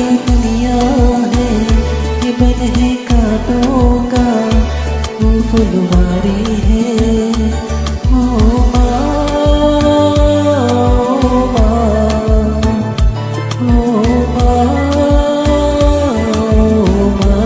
जो दुनिया है ये बन है कांटों का, वो फुलवारी है। ओ माँ, ओ माँ, ओ माँ, ओ माँ।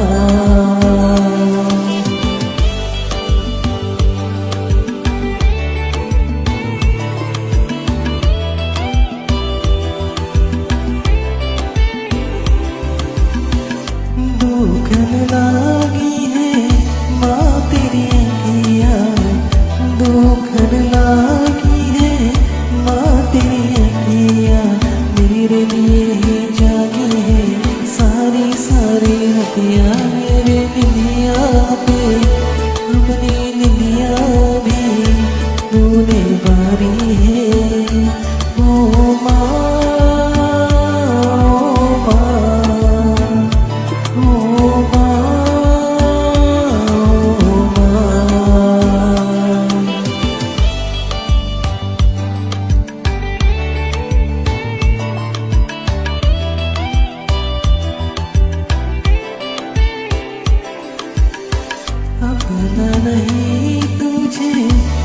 दुखन लागी है माँ तेरी अखियाँ, दुखन लागी है माँ तेरी अखियाँ। मेरे लिए ही जागी है सारी सारी रतियाँ। मेरे निलिया पे अपनी निलिया भी तूने बारी है। ओ माँ, अपना नहीं तुझे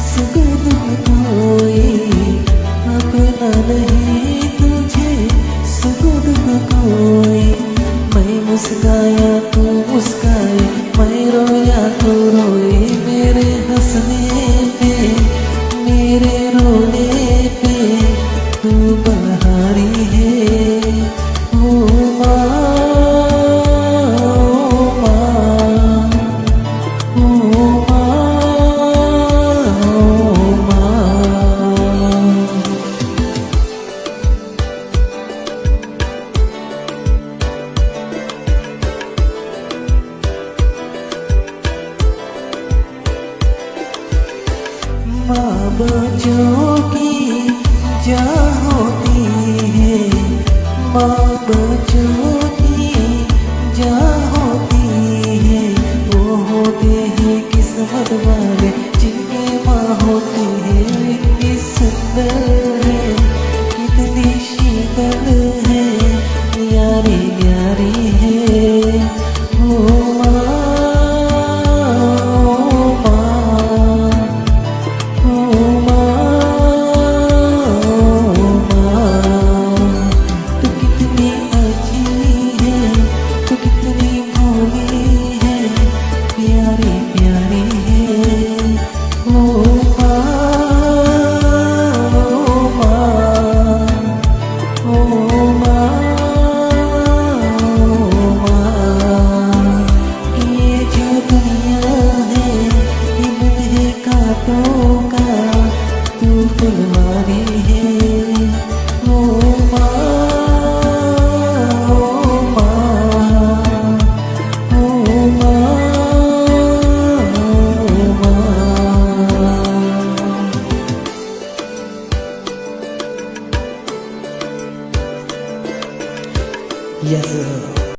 सुख दुख कोई, अपना नहीं तुझे सुख दुख कोई। मैं मुस्काया तू मुस्काए, मैं रोया तू रोए। मेरे हंसने पे मेरे रोने पे तू बहारी है। ओ माँ, माँ बच्चों की जान होती है, माँ बच्चों की जान होती है। वो होते हैं किस्मत वाले जिनके माँ होती है। इतनी सुंदर है, कितनी शीतल है, यारी यारी है। ओ माँ, प्यारी प्यारी है। ओ माँ, ओ माँ, ओ माँ। ये जो दुनिया है ये बन है कांटों